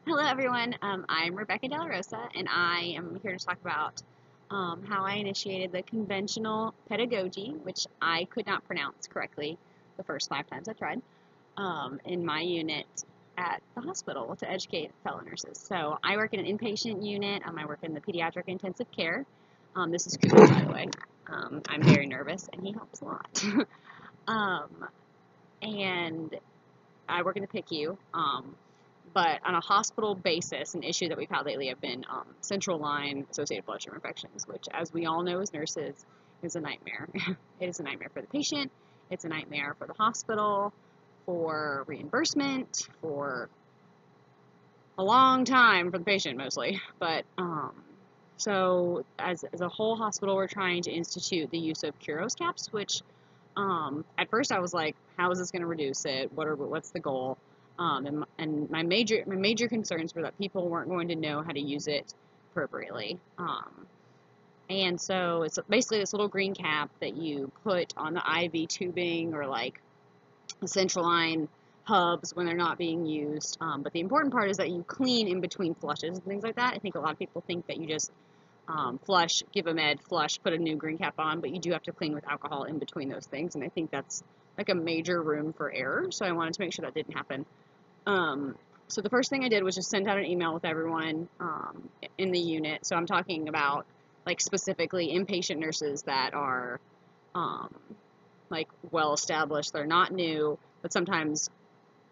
Hello, everyone. I'm Rebecca DeLaRosa, and I am here to talk about how I initiated the conventional pedagogy, which I could not pronounce correctly the first 5 times I tried, in my unit at the hospital to educate fellow nurses. So I work in an inpatient unit. I work in the pediatric intensive care. This is Cooper, by the way. I'm very nervous, and he helps a lot. um, and I work in the PICU. But on a hospital basis, an issue that we've had lately have been central line associated bloodstream infections, which, as we all know as nurses, is a nightmare. It is a nightmare for the patient. It's a nightmare for the hospital, for reimbursement, for a long time for the patient mostly. But so as a whole hospital, we're trying to institute the use of Kuros caps, which at first I was like, how is this going to reduce it? What's the goal? And my major concerns were that people weren't going to know how to use it appropriately. And so it's basically this little green cap that you put on the IV tubing or like the central line hubs when they're not being used. But the important part is that you clean in between flushes and things like that. I think a lot of people think that you just flush, give a med, flush, put a new green cap on, but you do have to clean with alcohol in between those things. And I think that's like a major room for error. So I wanted to make sure that didn't happen. So the first thing I did was just send out an email with everyone in the unit. So I'm talking about like specifically inpatient nurses that are like well established. They're not new, but sometimes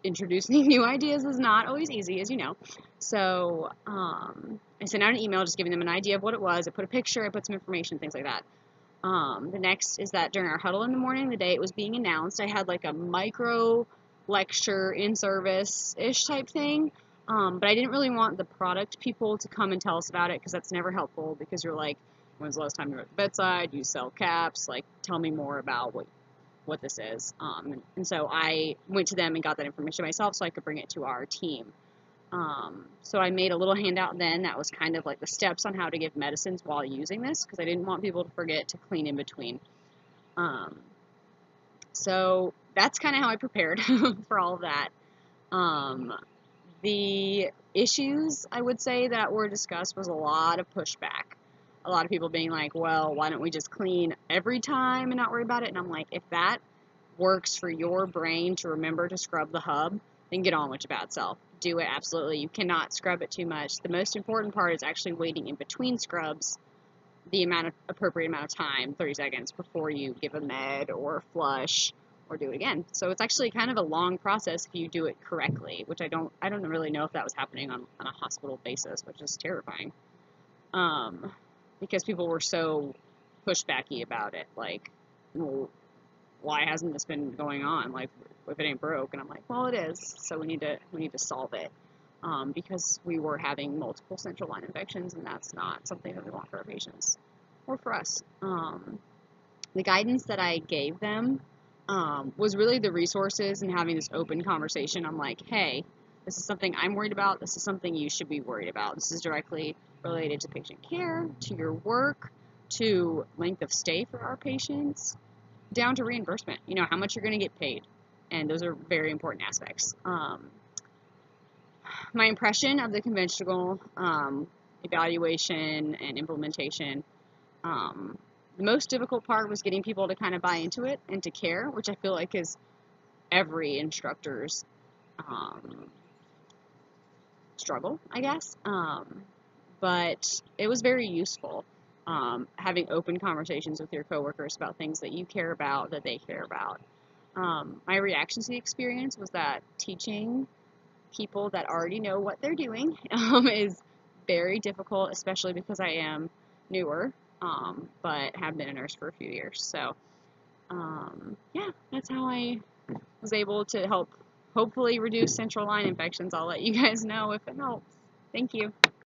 introducing new ideas is not always easy, as you know. So I sent out an email just giving them an idea of what it was. I put a picture, I put some information, things like that. The next is that during our huddle in the morning, the day it was being announced, I had like a micro lecture in service-ish type thing. But I didn't really want the product people to come and tell us about it because that's never helpful because you're like, when's the last time you were at the bedside? You sell caps. Like, tell me more about what this is. And so I went to them and got that information myself so I could bring it to our team. So I made a little handout then that was kind of like the steps on how to give medicines while using this because I didn't want people to forget to clean in between. So that's kind of how I prepared for all of that. The issues I would say that were discussed was a lot of pushback. A lot of people being like, well, why don't we just clean every time and not worry about it? And I'm like, if that works for your brain to remember to scrub the hub, then get on with your bad self. Do it, absolutely. You cannot scrub it too much. The most important part is actually waiting in between scrubs the appropriate amount of time, 30 seconds, before you give a med or flush or do it again. So it's actually kind of a long process if you do it correctly, which I don't really know if that was happening on a hospital basis, which is terrifying. Because people were so pushbacky about it, like, well, why hasn't this been going on? Like, if it ain't broke, and I'm like, well, it is. So we need to solve it. Because we were having multiple central line infections, and that's not something that we want for our patients or for us. The guidance that I gave them was really the resources and having this open conversation. I'm like, hey, this is something I'm worried about. This is something you should be worried about. This is directly related to patient care, to your work, to length of stay for our patients, down to reimbursement. You know, how much you're going to get paid. And those are very important aspects. My impression of the conventional evaluation and implementation, the most difficult part was getting people to kind of buy into it and to care, which I feel like is every instructor's struggle, I guess. But it was very useful having open conversations with your coworkers about things that you care about, that they care about. My reaction to the experience was that teaching people that already know what they're doing is very difficult, especially because I am newer, but have been a nurse for a few years. So, yeah, that's how I was able to help hopefully reduce central line infections. I'll let you guys know if it helps. Thank you.